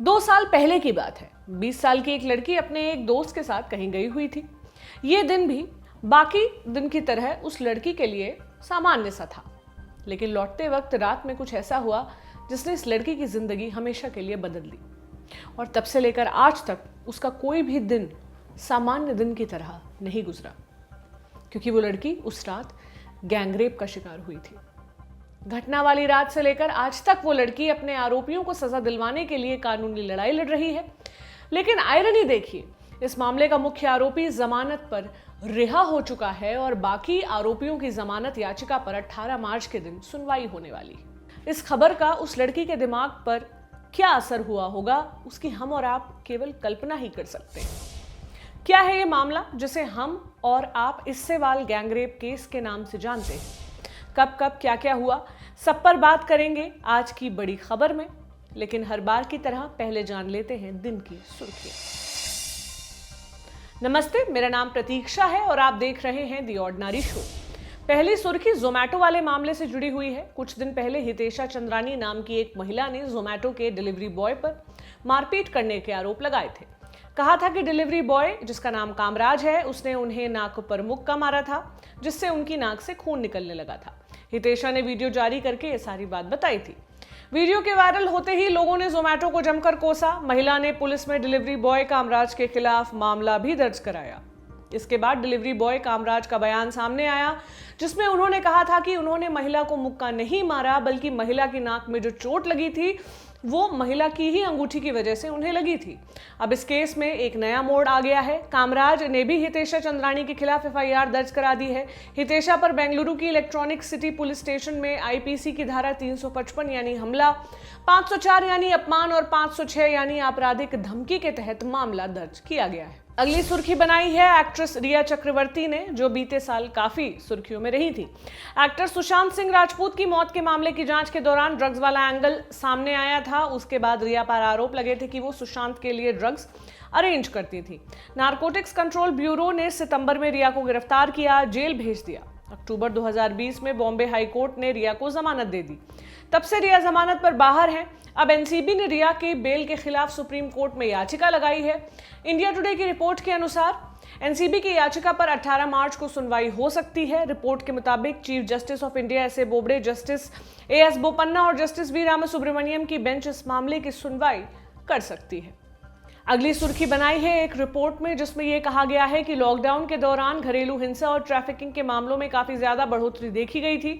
2 साल पहले की बात है। 20 साल की एक लड़की अपने एक दोस्त के साथ कहीं गई हुई थी। ये दिन भी बाकी दिन की तरह उस लड़की के लिए सामान्य सा था, लेकिन लौटते वक्त रात में कुछ ऐसा हुआ जिसने इस लड़की की जिंदगी हमेशा के लिए बदल दी। और तब से लेकर आज तक उसका कोई भी दिन सामान्य दिन की तरह नहीं गुजरा, क्योंकि वो लड़की उस रात गैंगरेप का शिकार हुई थी। घटना वाली रात से लेकर आज तक वो लड़की अपने आरोपियों को सजा दिलवाने के लिए कानूनी लड़ाई लड़ रही है। लेकिन आयरनी देखिए, इस मामले का मुख्य आरोपी जमानत पर रिहा हो चुका है और बाकी आरोपियों की जमानत याचिका पर 18 मार्च के दिन सुनवाई होने वाली है। इस खबर का उस लड़की के दिमाग पर क्या असर हुआ होगा, उसकी हम और आप केवल कल्पना ही कर सकते हैं। क्या है ये मामला जिसे हम और आप इस्सेवाल गैंगरेप केस के नाम से जानते हैं? कब कब क्या क्या हुआ, सब पर बात करेंगे आज की बड़ी खबर में। लेकिन हर बार की तरह पहले जान लेते हैं दिन की सुर्खियां। नमस्ते, मेरा नाम प्रतीक्षा है और आप देख रहे हैं दी ऑर्डिनरी शो। पहली सुर्खी जोमैटो वाले मामले से जुड़ी हुई है। कुछ दिन पहले हितेशा चंद्रानी नाम की एक महिला ने जोमैटो के डिलीवरी बॉय पर मारपीट करने के आरोप लगाए थे। कहा था कि डिलीवरी बॉय, जिसका नाम कामराज है, उसने उन्हें नाक पर मुक्का मारा था, जिससे उनकी नाक से खून निकलने लगा था। हितेशा ने वीडियो जारी करके ये सारी बात बताई थी। वीडियो के वायरल होते ही लोगों ने जोमैटो को जमकर कोसा। महिला ने पुलिस में डिलीवरी बॉय कामराज के खिलाफ मामला भी दर्ज कराया। इसके बाद डिलीवरी बॉय कामराज का बयान सामने आया, जिसमें उन्होंने कहा था कि उन्होंने महिला को मुक्का नहीं मारा, बल्कि महिला की नाक में जो चोट लगी थी वो महिला की ही अंगूठी की वजह से उन्हें लगी थी। अब इस केस में एक नया मोड़ आ गया है। कामराज ने भी हितेशा चंद्रानी के खिलाफ एफआईआर दर्ज करा दी है। हितेशा पर बेंगलुरु की इलेक्ट्रॉनिक सिटी पुलिस स्टेशन में आईपीसी की धारा 355 यानी हमला, 504 यानी अपमान और 506 यानी आपराधिक धमकी के तहत मामला दर्ज किया गया है। अगली सुर्खी बनाई है एक्ट्रेस रिया चक्रवर्ती ने, जो बीते साल काफी सुर्खियों में रही थी। एक्टर सुशांत सिंह राजपूत की मौत के मामले की जांच के दौरान ड्रग्स वाला एंगल सामने आया था। उसके बाद रिया पर आरोप लगे थे कि वो सुशांत के लिए ड्रग्स अरेंज करती थी। नारकोटिक्स कंट्रोल ब्यूरो ने सितंबर में रिया को गिरफ्तार किया, जेल भेज दिया। अक्टूबर 2020 में बॉम्बे हाई कोर्ट ने रिया को जमानत दे दी। तब से रिया जमानत पर बाहर है। अब एनसीबी ने रिया के बेल के खिलाफ सुप्रीम कोर्ट में याचिका लगाई है। इंडिया टुडे की रिपोर्ट के अनुसार एनसीबी की याचिका पर 18 मार्च को सुनवाई हो सकती है। रिपोर्ट के मुताबिक chief justice of India S A Bobde, justice as Bopanna और जस्टिस वी रामासुब्रमण्यम की बेंच इस मामले की सुनवाई कर सकती है। अगली सुर्खी बनाई है एक रिपोर्ट में, जिसमें यह कहा गया है कि लॉकडाउन के दौरान घरेलू हिंसा और ट्रैफिकिंग के मामलों में काफी ज्यादा बढ़ोतरी देखी गई थी।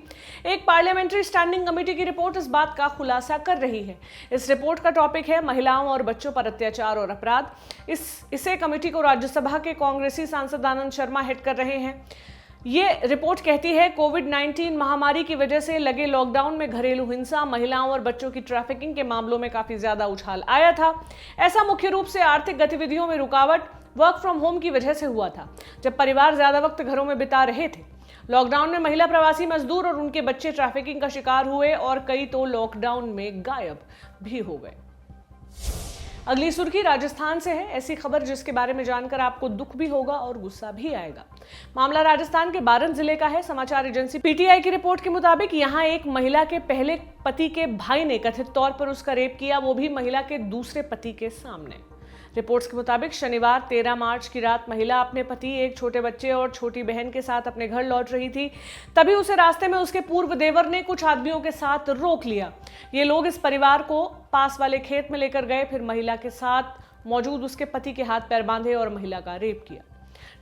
एक पार्लियामेंट्री स्टैंडिंग कमेटी की रिपोर्ट इस बात का खुलासा कर रही है। इस रिपोर्ट का टॉपिक है महिलाओं और बच्चों पर अत्याचार और अपराध। इसे कमेटी को राज्यसभा के कांग्रेसी सांसद आनंद शर्मा हेड कर रहे हैं। ये रिपोर्ट कहती है कोविड-19 महामारी की वजह से लगे लॉकडाउन में घरेलू हिंसा, महिलाओं और बच्चों की ट्रैफिकिंग के मामलों में काफी ज्यादा उछाल आया था। ऐसा मुख्य रूप से आर्थिक गतिविधियों में रुकावट, वर्क फ्रॉम होम की वजह से हुआ था, जब परिवार ज्यादा वक्त घरों में बिता रहे थे। लॉकडाउन में महिला प्रवासी मजदूर और उनके बच्चे ट्रैफिकिंग का शिकार हुए और कई तो लॉकडाउन में गायब भी हो गए। अगली सुर्खी राजस्थान से है। ऐसी खबर जिसके बारे में जानकर आपको दुख भी होगा और गुस्सा भी आएगा। मामला राजस्थान के बारन जिले का है। समाचार एजेंसी पीटीआई की रिपोर्ट के मुताबिक यहां एक महिला के पहले पति के भाई ने कथित तौर पर उसका रेप किया, वो भी महिला के दूसरे पति के सामने। रिपोर्ट्स के मुताबिक शनिवार 13 मार्च की रात महिला अपने पति, एक छोटे बच्चे और छोटी बहन के साथ अपने घर लौट रही थी। तभी उसे रास्ते में उसके पूर्व देवर ने कुछ आदमियों के साथ रोक लिया। ये लोग इस परिवार को पास वाले खेत में लेकर गए, फिर महिला के साथ मौजूद उसके पति के हाथ पैर बांधे और महिला का रेप किया।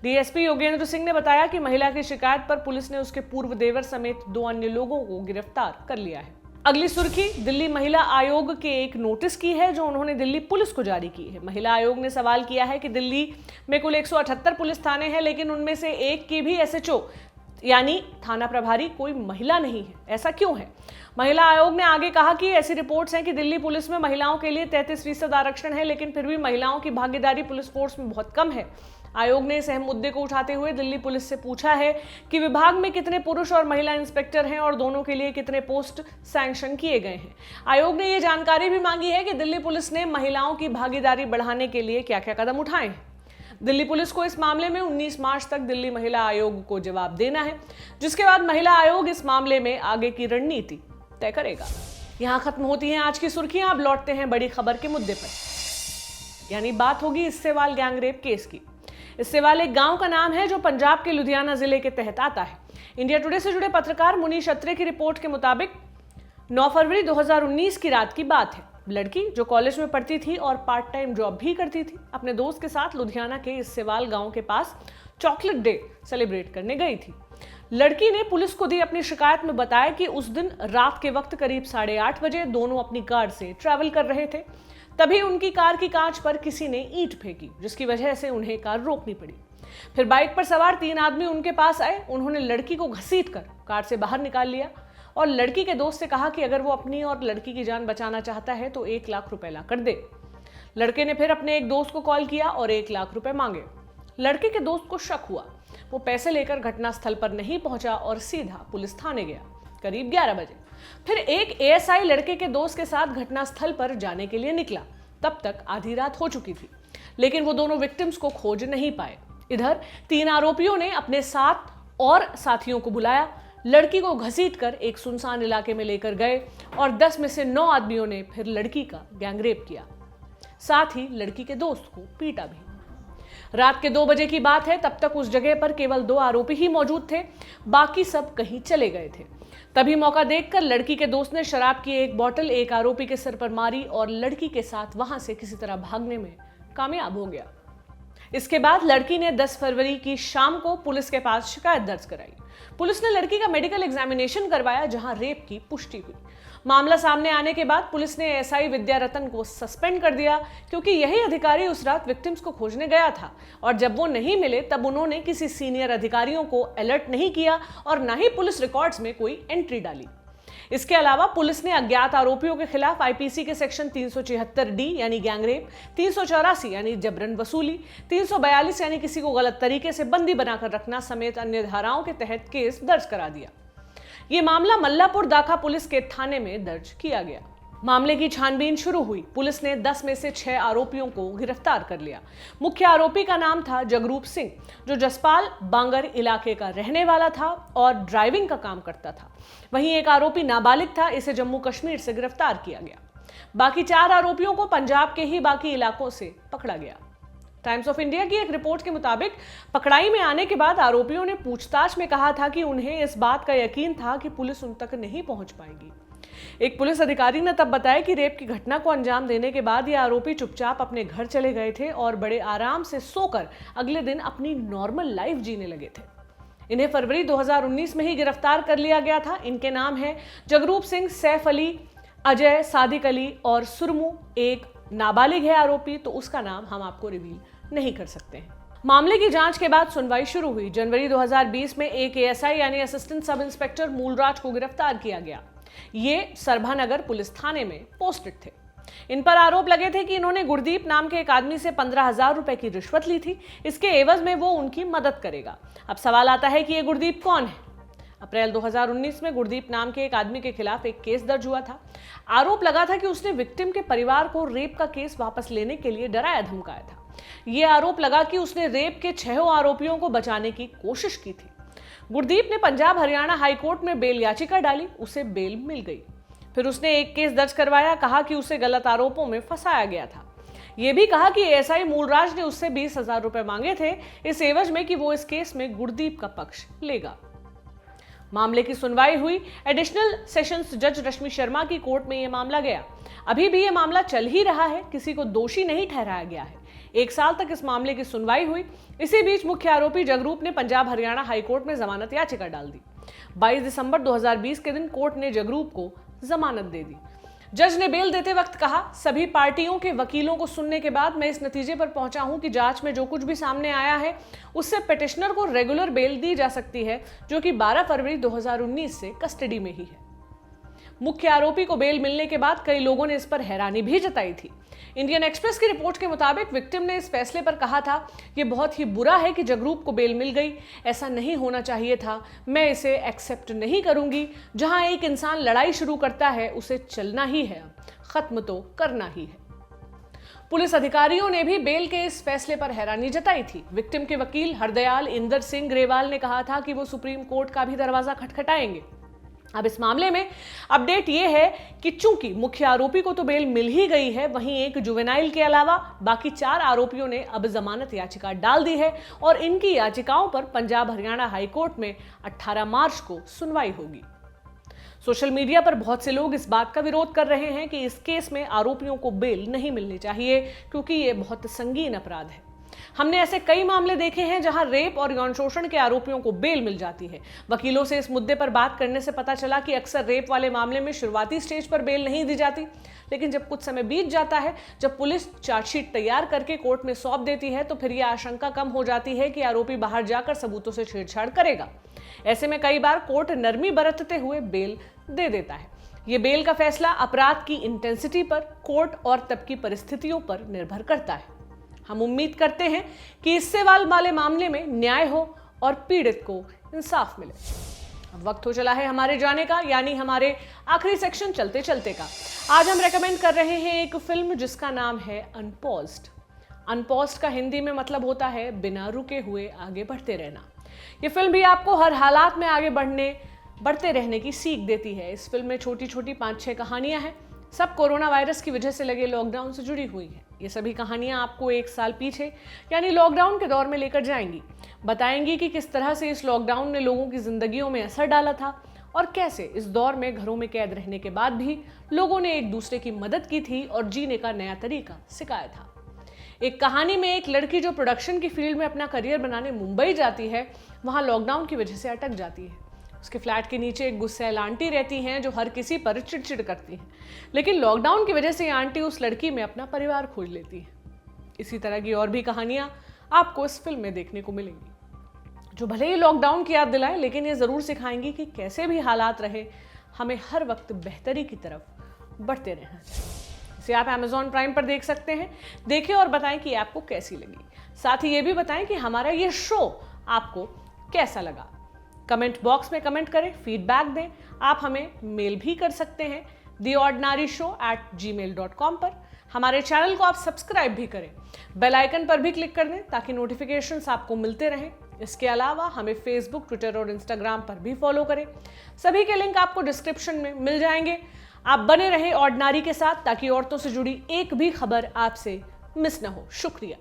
डीएसपी योगेंद्र सिंह ने बताया कि महिला की शिकायत पर पुलिस ने उसके पूर्व देवर समेत 2 अन्य लोगों को गिरफ्तार कर लिया है। अगली सुर्खी दिल्ली महिला आयोग के एक नोटिस की है, जो उन्होंने दिल्ली पुलिस को जारी की है। महिला आयोग ने सवाल किया है कि दिल्ली में कुल 178 पुलिस थाने हैं, लेकिन उनमें से एक की भी एसएचओ यानी थाना प्रभारी कोई महिला नहीं है। ऐसा क्यों है? महिला आयोग ने आगे कहा कि ऐसी रिपोर्ट्स हैं कि दिल्ली पुलिस में महिलाओं के लिए 33% आरक्षण है, लेकिन फिर भी महिलाओं की भागीदारी पुलिस फोर्स में बहुत कम है। आयोग ने इस अहम मुद्दे को उठाते हुए दिल्ली पुलिस से पूछा है कि विभाग में कितने पुरुष और महिला इंस्पेक्टर हैं और दोनों के लिए कितने पोस्ट सैंक्शन किए गए हैं। आयोग ने ये जानकारी भी मांगी है कि दिल्ली पुलिस ने महिलाओं की भागीदारी बढ़ाने के लिए क्या क्या कदम उठाए हैं। दिल्ली पुलिस को इस मामले में 19 मार्च तक दिल्ली महिला आयोग को जवाब देना है, जिसके बाद महिला आयोग इस मामले में आगे की रणनीति तय करेगा। यहां खत्म होती हैं आज की सुर्खियां। अब लौटते हैं बड़ी खबर के मुद्दे पर, यानी बात होगी इस्सेवाल गैंगरेप केस की। इस्सेवाल एक गांव का नाम है जो पंजाब के लुधियाना जिले के तहत आता है। इंडिया टुडे से जुड़े पत्रकार मुनीश अत्रे की रिपोर्ट के मुताबिक 9 फरवरी 2019 की रात की बात है। लड़की जो कॉलेज में पढ़ती थी और पार्ट टाइम जॉब भी करती थी, अपने दोस्त के साथ लुधियाना के इस्सेवाल गांव के पास चॉकलेट डे सेलिब्रेट करने गई थी। लड़की ने पुलिस को दी अपनी शिकायत में बताया कि उस दिन रात के वक्त करीब 8:30 बजे दोनों अपनी कार से ट्रैवल कर रहे थे। तभी उनकी कार की कांच पर किसी ने ईंट फेंकी, जिसकी वजह से उन्हें कार रोकनी पड़ी। फिर बाइक पर सवार 3 आदमी उनके पास आए। उन्होंने लड़की को घसीटकर कार से बाहर निकाल लिया और लड़की के दोस्त से कहा कि अगर वो अपनी और लड़की की जान बचाना चाहता है तो 1 लाख रुपए ला कर दे। लड़के ने फिर अपने एक दोस्त को कॉल किया और 1 लाख रुपए मांगे। लड़के के दोस्त को शक हुआ, वो पैसे लेकर घटनास्थल पर नहीं पहुंचा और सीधा पुलिस थाने गया करीब 11 बजे। फिर एक एएसआई लड़के के दोस्त के साथ घटनास्थल पर जाने के लिए निकला। तब तक आधी रात हो चुकी थी, लेकिन वो दोनों विक्टिम्स को खोज नहीं पाए। इधर 3 आरोपियों ने अपने साथ और साथियों को बुलाया, लड़की को घसीटकर एक सुनसान इलाके में लेकर गए और 10 में से 9 आदमियों ने फिर लड़की का गैंगरेप किया, साथ ही लड़की के दोस्त को पीटा भी। रात के 2 बजे की बात है। तब तक उस जगह पर केवल 2 आरोपी ही मौजूद थे, बाकी सब कहीं चले गए थे। तभी मौका देखकर लड़की के दोस्त ने शराब की एक बोतल एक आरोपी के सिर पर मारी और लड़की के साथ वहां से किसी तरह भागने में कामयाब हो गया। इसके बाद लड़की ने 10 फरवरी की शाम को पुलिस के पास शिकायत दर्ज कराई। पुलिस ने लड़की का मेडिकल एग्जामिनेशन करवाया, जहां रेप की पुष्टि हुई। मामला सामने आने के बाद पुलिस ने एसआई विद्यारतन को सस्पेंड कर दिया, क्योंकि यही अधिकारी उस रात विक्टिम्स को खोजने गया था और जब वो नहीं मिले तब उन्होंने किसी सीनियर अधिकारियों को अलर्ट नहीं किया और न ही पुलिस रिकॉर्ड्स में कोई एंट्री डाली। इसके अलावा पुलिस ने अज्ञात आरोपियों के खिलाफ आईपीसी के सेक्शन 376 डी यानी गैंगरेप, 384 यानी जबरन वसूली, 342 यानी किसी को गलत तरीके से बंदी बनाकर रखना समेत अन्य धाराओं के तहत केस दर्ज करा दिया। ये मामला मल्लापुर दाखा पुलिस के थाने में दर्ज किया गया। मामले की छानबीन शुरू हुई। पुलिस ने 10 में से 6 आरोपियों को गिरफ्तार कर लिया। मुख्य आरोपी का नाम था जगरूप सिंह, जो जसपाल बांगर इलाके का रहने वाला था और ड्राइविंग का काम करता था। वहीं एक आरोपी नाबालिग था, इसे जम्मू कश्मीर से गिरफ्तार किया गया। बाकी 4 आरोपियों को पंजाब के ही बाकी इलाकों से पकड़ा गया। टाइम्स ऑफ इंडिया की एक रिपोर्ट के मुताबिक पकड़ाई में आने के बाद आरोपियों ने पूछताछ में कहा था कि उन्हें इस बात का यकीन था कि पुलिस उन तक नहीं पहुंच पाएगी। एक पुलिस अधिकारी ने तब बताया कि रेप की घटना को अंजाम देने के बाद ये आरोपी चुपचाप अपने घर चले गए थे और बड़े आराम से सोकर अगले दिन अपनी नॉर्मल लाइफ जीने लगे थे। इन्हें फरवरी 2019 में ही गिरफ्तार कर लिया गया था। इनके नाम है जगरूप सिंह, सैफ अली, अजय, सादिक अली और सुरमू। एक नाबालिग है आरोपी, तो उसका नाम हम आपको रिवील नहीं कर सकते हैं। मामले की जांच के बाद सुनवाई शुरू हुई। जनवरी 2020 में एक एएसआई यानी असिस्टेंट सब इंस्पेक्टर मूलराज को गिरफ्तार किया गया। ये सरभानगर पुलिस थाने में पोस्टेड थे। इन पर आरोप लगे थे कि इन्होंने गुरदीप नाम के एक आदमी से 15,000 रुपए की रिश्वत ली थी। इसके एवज में वो उनकी मदद करेगा। अब सवाल आता है कि ये गुरदीप कौन है? अप्रैल 2019 में गुरदीप नाम के एक आदमी के खिलाफ एक केस दर्ज हुआ था। आरोप लगा था कि उसने विक्टिम के परिवार को रेप का केस वापस लेने के लिए डराया धमकाया था। यह आरोप लगा कि उसने रेप के 6 आरोपियों को बचाने की कोशिश की थी। गुरदीप ने पंजाब हरियाणा हाईकोर्ट में बेल याचिका डाली, उसे बेल मिल गई। फिर उसने एक केस दर्ज करवाया, कहा कि उसे गलत आरोपों में फंसाया गया था। यह भी कहा कि एएसआई मूलराज ने उससे 20,000 रुपए मांगे थे इस एवज में कि वो इस केस में गुरदीप का पक्ष लेगा। मामले की सुनवाई हुई। एडिशनल सेशंस जज रश्मि शर्मा की कोर्ट में यह मामला गया। अभी भी यह मामला चल ही रहा है, किसी को दोषी नहीं ठहराया गया है। 1 साल तक इस मामले की सुनवाई हुई। इसी बीच मुख्य आरोपी जगरूप ने पंजाब हरियाणा हाईकोर्ट में जमानत याचिका डाल दी। 22 दिसंबर 2020 के दिन कोर्ट ने जगरूप को जमानत दे दी। जज ने बेल देते वक्त कहा, सभी पार्टियों के वकीलों को सुनने के बाद मैं इस नतीजे पर पहुंचा हूं कि जांच में जो कुछ भी सामने आया है उससे पिटिशनर को रेगुलर बेल दी जा सकती है, जो कि 12 फरवरी 2019 से कस्टडी में ही है। मुख्य आरोपी को बेल मिलने के बाद कई लोगों ने इस पर हैरानी भी जताई थी। इंडियन एक्सप्रेस की रिपोर्ट के मुताबिक विक्टिम ने इस फैसले पर कहा था, यह बहुत ही बुरा है कि जगरूप को बेल मिल गई, ऐसा नहीं होना चाहिए था, मैं इसे एक्सेप्ट नहीं करूंगी। जहां एक इंसान लड़ाई शुरू करता है उसे चलना ही है, खत्म तो करना ही है। पुलिस अधिकारियों ने भी बेल के इस फैसले पर हैरानी जताई थी। विक्टिम के वकील हरदयाल इंदर सिंह ग्रेवाल ने कहा था कि वो सुप्रीम कोर्ट का भी दरवाजा खटखटाएंगे। अब इस मामले में अपडेट ये है कि चूंकि मुख्य आरोपी को तो बेल मिल ही गई है, वहीं एक जुवेनाइल के अलावा बाकी 4 आरोपियों ने अब जमानत याचिका डाल दी है और इनकी याचिकाओं पर पंजाब हरियाणा हाईकोर्ट में 18 मार्च को सुनवाई होगी। सोशल मीडिया पर बहुत से लोग इस बात का विरोध कर रहे हैं कि इस केस में आरोपियों को बेल नहीं मिलनी चाहिए क्योंकि ये बहुत संगीन अपराध है। हमने ऐसे कई मामले देखे हैं जहां रेप और यौन शोषण के आरोपियों को बेल मिल जाती है। वकीलों से इस मुद्दे पर बात करने से पता चला कि अक्सर रेप वाले मामले में शुरुआती स्टेज पर बेल नहीं दी जाती, लेकिन जब कुछ समय बीत जाता है, जब पुलिस चार्जशीट तैयार करके कोर्ट में सौंप देती है, तो फिर यह आशंका कम हो जाती है कि आरोपी बाहर जाकर सबूतों से छेड़छाड़ करेगा। ऐसे में कई बार कोर्ट नरमी बरतते हुए बेल दे देता है। ये बेल का फैसला अपराध की इंटेंसिटी पर, कोर्ट और तब की परिस्थितियों पर निर्भर करता है। हम उम्मीद करते हैं कि इससे वाले मामले में न्याय हो और पीड़ित को इंसाफ मिले। अब वक्त हो चला है हमारे जाने का, यानी हमारे आखिरी सेक्शन चलते चलते का। आज हम रेकमेंड कर रहे हैं एक फिल्म जिसका नाम है अनपॉज्ड। अनपॉज्ड का हिंदी में मतलब होता है बिना रुके हुए आगे बढ़ते रहना। ये फिल्म भी आपको हर हालात में आगे बढ़ते रहने की सीख देती है। इस फिल्म में छोटी छोटी 5-6 कहानियां हैं, सब कोरोना वायरस की वजह से लगे लॉकडाउन से जुड़ी हुई है। ये सभी कहानियां आपको 1 साल पीछे यानी लॉकडाउन के दौर में लेकर जाएंगी, बताएंगी कि किस तरह से इस लॉकडाउन ने लोगों की जिंदगियों में असर डाला था और कैसे इस दौर में घरों में कैद रहने के बाद भी लोगों ने एक दूसरे की मदद की थी और जीने का नया तरीका सिखाया था। एक कहानी में एक लड़की जो प्रोडक्शन की फील्ड में अपना करियर बनाने मुंबई जाती है, वहां लॉकडाउन की वजह से अटक जाती है। उसके फ्लैट के नीचे एक गुस्सैल आंटी रहती हैं जो हर किसी पर चिड़चिड़ करती हैं, लेकिन लॉकडाउन की वजह से ये आंटी उस लड़की में अपना परिवार खोज लेती है। इसी तरह की और भी कहानियां आपको इस फिल्म में देखने को मिलेंगी, जो भले ही लॉकडाउन की याद दिलाएं, लेकिन ये जरूर सिखाएंगी कि कैसे भी हालात रहे, हमें हर वक्त बेहतरी की तरफ बढ़ते रहना चाहिए। इसे आप Amazon प्राइम पर देख सकते हैं। देखें और बताएं कि आपको कैसी लगी। साथ ही ये भी बताएं कि हमारा ये शो आपको कैसा लगा। कमेंट बॉक्स में कमेंट करें, फीडबैक दें। आप हमें मेल भी कर सकते हैं theordinaryshow@gmail.com पर। हमारे चैनल को आप सब्सक्राइब भी करें, बेल आइकन पर भी क्लिक कर दें ताकि नोटिफिकेशंस आपको मिलते रहें। इसके अलावा हमें फेसबुक, ट्विटर और इंस्टाग्राम पर भी फॉलो करें। सभी के लिंक आपको डिस्क्रिप्शन में मिल जाएंगे। आप बने रहें ऑर्डिनरी के साथ ताकि औरतों से जुड़ी एक भी खबर आपसे मिस न हो। शुक्रिया।